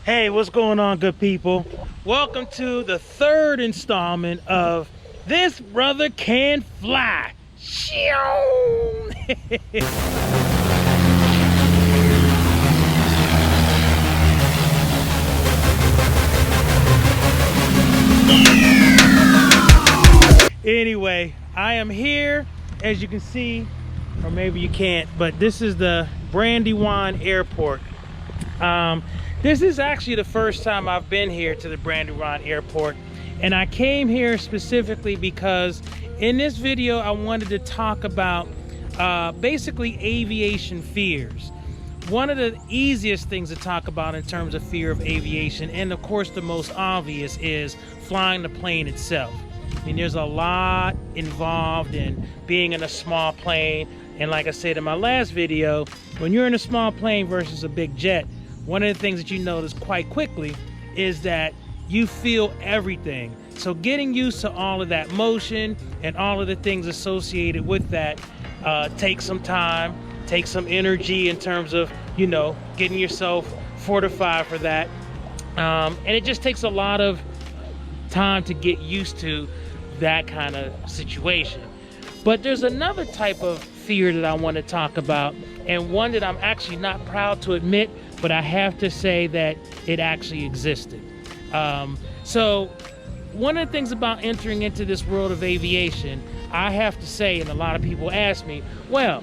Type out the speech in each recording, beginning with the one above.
Hey, what's going on, good people? Welcome to the third installment of This Brother Can Fly. Anyway, I am here, as you can see, or maybe you can't, but this is the Brandywine Airport. This is actually the first time I've been here to the Brandywine Airport, and I came here specifically because in this video I wanted to talk about basically aviation fears. One of the easiest things to talk about in terms of fear of aviation, and of course the most obvious, is flying the plane itself. I mean, there's a lot involved in being in a small plane, and like I said in my last video, when you're in a small plane versus a big jet, one of the things that you notice quite quickly is that you feel everything. So getting used to all of that motion and all of the things associated with that takes some time, takes some energy in terms of, you know, getting yourself fortified for that. And it just takes a lot of time to get used to that kind of situation. But there's another type of fear that I want to talk about, and one that I'm actually not proud to admit, but I have to say that it actually existed. So one of the things about entering into this world of aviation, I have to say, and a lot of people ask me, well,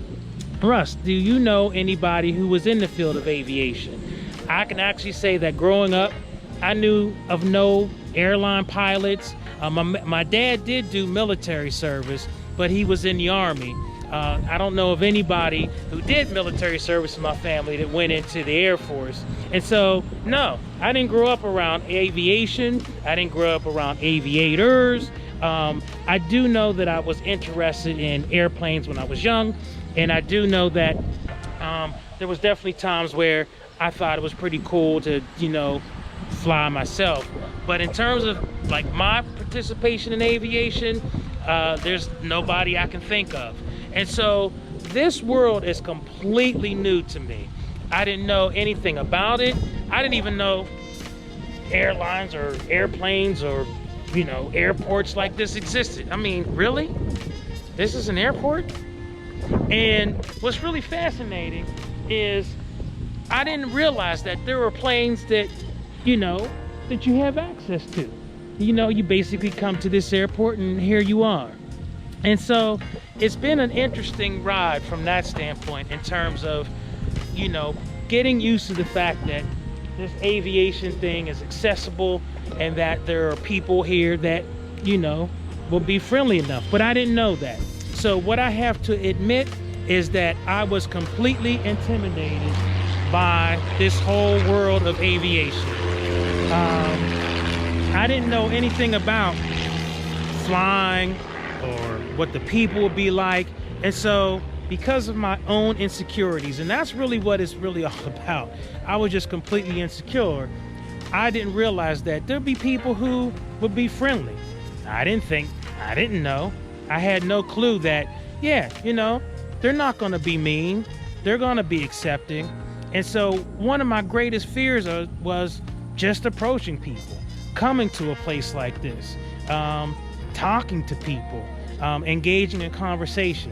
Russ, do you know anybody who was in the field of aviation? I can actually say that growing up, I knew of no airline pilots. My dad did do military service, but he was in the Army. I don't know of anybody who did military service in my family that went into the Air Force. And so, no, I didn't grow up around aviation. I didn't grow up around aviators. I do know that I was interested in airplanes when I was young. And I do know that there was definitely times where I thought it was pretty cool to, you know, fly myself. But in terms of like my participation in aviation, there's nobody I can think of. And so this world is completely new to me. I didn't know anything about it. I didn't even know airlines or airplanes or, you know, airports like this existed. I mean, really? This is an airport? And what's really fascinating is I didn't realize that there were planes that, you know, that you have access to. You know, you basically come to this airport and here you are. And so it's been an interesting ride from that standpoint in terms of, you know, getting used to the fact that this aviation thing is accessible and that there are people here that, you know, will be friendly enough. But I didn't know that. So what I have to admit is that I was completely intimidated by this whole world of aviation. I didn't know anything about flying or what the people would be like. And so because of my own insecurities, and that's really what it's really all about, I was just completely insecure. I didn't realize that there'd be people who would be friendly. I didn't know. I had no clue that, yeah, you know, they're not gonna be mean. They're gonna be accepting. And so one of my greatest fears was just approaching people, coming to a place like this, talking to people, engaging in conversation.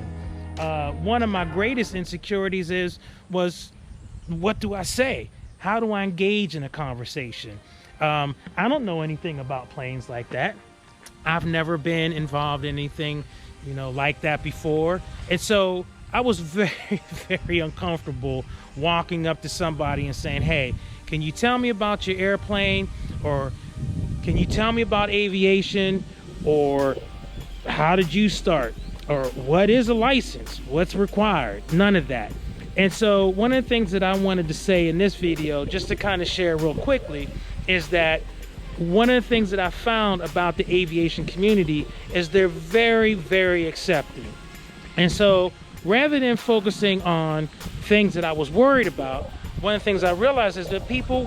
One of my greatest insecurities was, what do I say? How do I engage in a conversation? I don't know anything about planes like that. I've never been involved in anything, you know, like that before. And so I was very, very uncomfortable walking up to somebody and saying, hey, can you tell me about your airplane? Or can you tell me about aviation? Or how did you start? Or what is a license? What's required? None of that. And so one of the things that I wanted to say in this video, just to kind of share real quickly, is that one of the things that I found about the aviation community is they're very, very accepting. And so rather than focusing on things that I was worried about, one of the things I realized is that people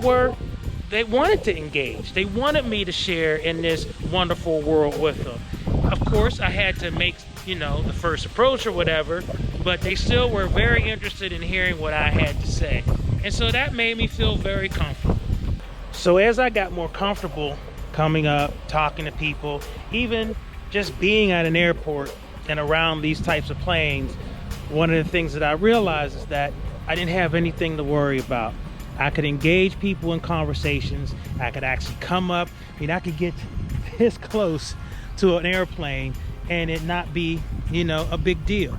they wanted to engage. They wanted me to share in this wonderful world with them. Of course, I had to make, you know, the first approach or whatever, but they still were very interested in hearing what I had to say. And so that made me feel very comfortable. So as I got more comfortable coming up, talking to people, even just being at an airport and around these types of planes, one of the things that I realized is that I didn't have anything to worry about. I could engage people in conversations. I could actually come up. I mean, I could get this close to an airplane and it not be, you know, a big deal.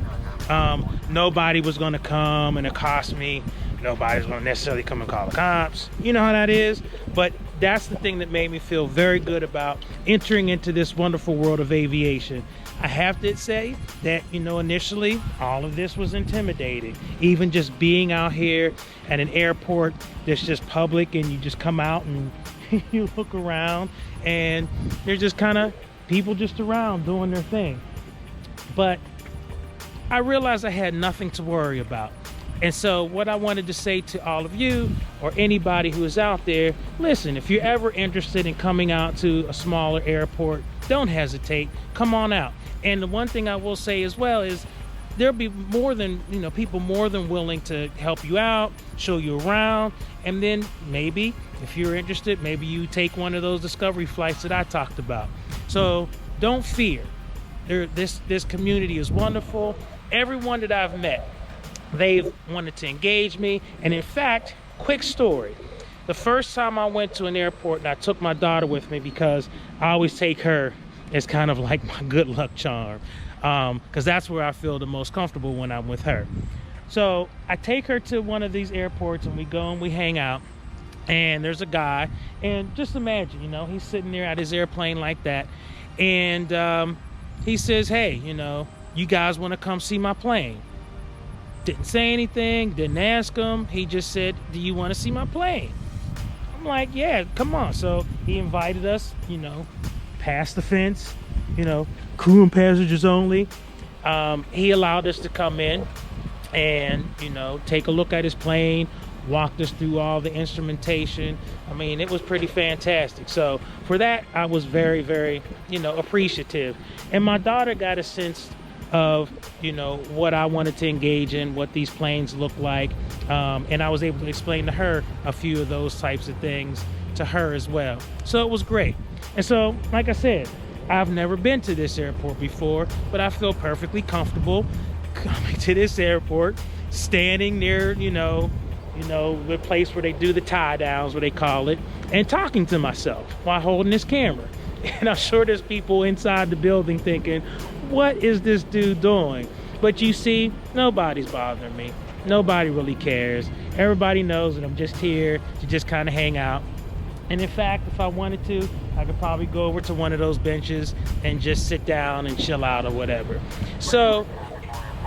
Nobody was going to come and accost me. Nobody's going to necessarily come and call the cops. You know how that is. But that's the thing that made me feel very good about entering into this wonderful world of aviation. I have to say that, you know, initially all of this was intimidating. Even just being out here at an airport that's just public, and you just come out and you look around and there's just kind of people just around doing their thing. But I realized I had nothing to worry about. And so what I wanted to say to all of you, or anybody who is out there, listen, if you're ever interested in coming out to a smaller airport, don't hesitate, come on out. And the one thing I will say as well is there'll be more than, you know, people more than willing to help you out, show you around, and then maybe if you're interested, maybe you take one of those discovery flights that I talked about. So don't fear. This community is wonderful. Everyone that I've met, they've wanted to engage me. And in fact, quick story. The first time I went to an airport, and I took my daughter with me because I always take her as kind of like my good luck charm, because that's where I feel the most comfortable when I'm with her. So I take her to one of these airports and we go and we hang out, and there's a guy, and just imagine, you know, he's sitting there at his airplane like that, and he says, hey, you know, you guys want to come see my plane? Didn't say anything, didn't ask him. He just said, do you want to see my plane? I'm like, yeah, come on. So he invited us, you know, past the fence, you know, crew and passengers only. He allowed us to come in and, you know, take a look at his plane, walked us through all the instrumentation. I mean, it was pretty fantastic. So for that, I was very, very, you know, appreciative. And my daughter got a sense of, you know, what I wanted to engage in, what these planes look like. And I was able to explain to her a few of those types of things to her as well. So it was great. And so, like I said, I've never been to this airport before, but I feel perfectly comfortable coming to this airport, standing near, you know, the place where they do the tie downs, what they call it, and talking to myself while holding this camera. And I'm sure there's people inside the building thinking, what is this dude doing? But you see, nobody's bothering me. Nobody really cares. Everybody knows that I'm just here to just kind of hang out. And in fact, if I wanted to, I could probably go over to one of those benches and just sit down and chill out or whatever. So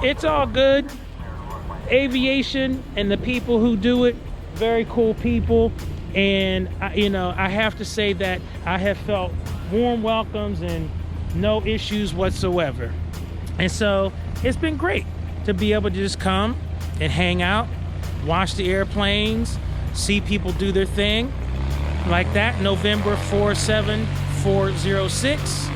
it's all good. Aviation and the people who do it, very cool people. And you know, I have to say that I have felt warm welcomes and no issues whatsoever. And so it's been great to be able to just come and hang out, watch the airplanes, see people do their thing like that. November 47406.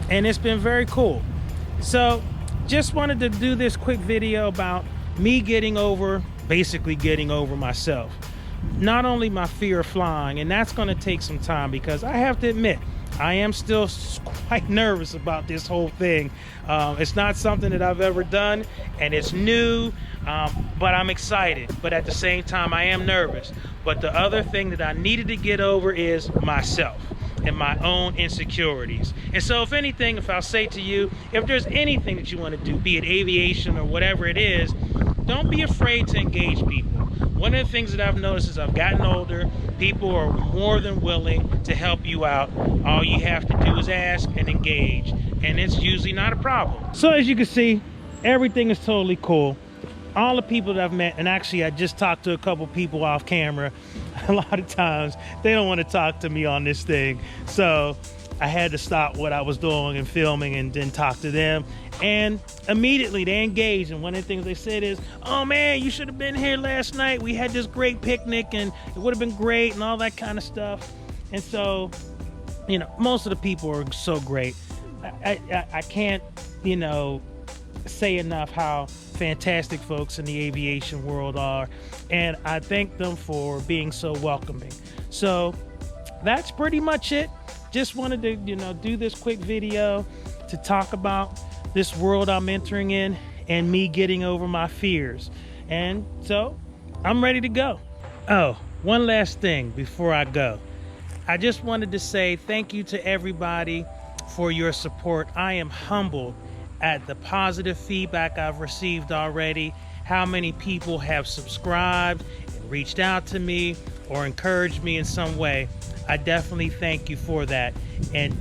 And it's been very cool. So just wanted to do this quick video about me basically getting over myself. Not only my fear of flying, and that's going to take some time, because I have to admit, I am still quite nervous about this whole thing. It's not something that I've ever done, and it's new, but I'm excited. But at the same time, I am nervous. But the other thing that I needed to get over is myself and my own insecurities. And so if anything, if I'll say to you, if there's anything that you want to do, be it aviation or whatever it is, don't be afraid to engage people. One of the things that I've noticed as I've gotten older, people are more than willing to help you out. All you have to do is ask and engage, and it's usually not a problem. So as you can see, everything is totally cool. All the people that I've met, and actually I just talked to a couple people off camera, a lot of times they don't want to talk to me on this thing. So I had to stop what I was doing and filming and then talk to them. And immediately they engaged, and one of the things they said is, oh man, you should have been here last night. We had this great picnic and it would have been great and all that kind of stuff. And so, you know, most of the people are so great. I can't, you know, say enough how fantastic folks in the aviation world are, and I thank them for being so welcoming. So that's pretty much it. Just wanted to, do this quick video to talk about this world I'm entering in and me getting over my fears. And so I'm ready to go. Oh, one last thing before I go. I just wanted to say thank you to everybody for your support. I am humbled at the positive feedback I've received already, how many people have subscribed and reached out to me or encouraged me in some way. I definitely thank you for that. And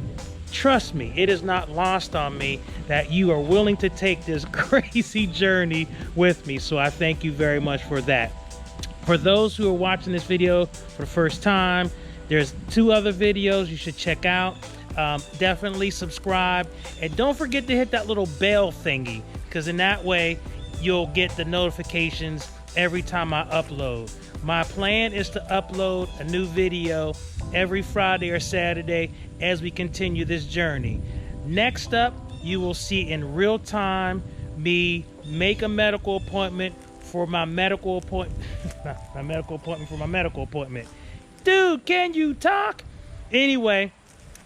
trust me, it is not lost on me that you are willing to take this crazy journey with me. So I thank you very much for that. For those who are watching this video for the first time, there's 2 other videos you should check out. Definitely subscribe, and don't forget to hit that little bell thingy, because in that way you'll get the notifications every time I upload. My plan is to upload a new video every Friday or Saturday as we continue this journey. Next up, you will see in real time me make a medical appointment for my medical appointment. My medical appointment for my medical appointment. Dude, can you talk? Anyway,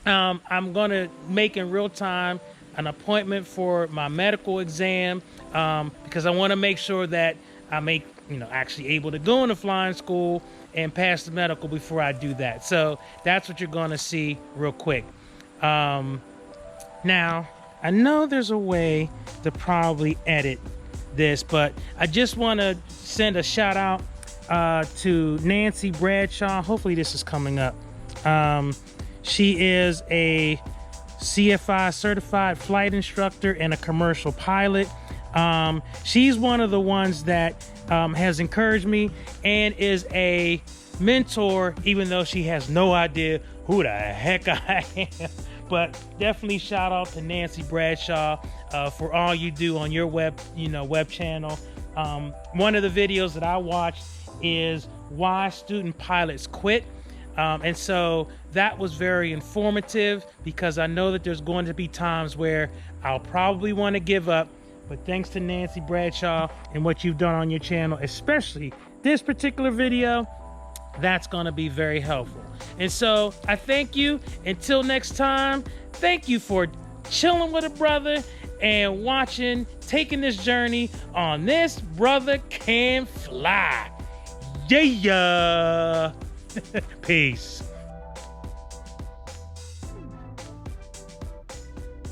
I'm gonna make in real time an appointment for my medical exam, because I want to make sure that I make, actually able to go into flying school and pass the medical before I do that. So that's what you're gonna see real quick. Now, I know there's a way to probably edit this, but I just want to send a shout out to Nancy Bradshaw. Hopefully this is coming up. She is a CFI certified flight instructor and a commercial pilot. She's one of the ones that has encouraged me and is a mentor, even though she has no idea who the heck I am. But definitely shout out to Nancy Bradshaw for all you do on your web channel. One of the videos that I watched is why student pilots quit. And so that was very informative, because I know that there's going to be times where I'll probably want to give up, but thanks to Nancy Bradshaw and what you've done on your channel, especially this particular video, that's going to be very helpful. And so I thank you. Until next time, thank you for chilling with a brother and taking this journey on This Brother Can Fly. Yeah. Peace.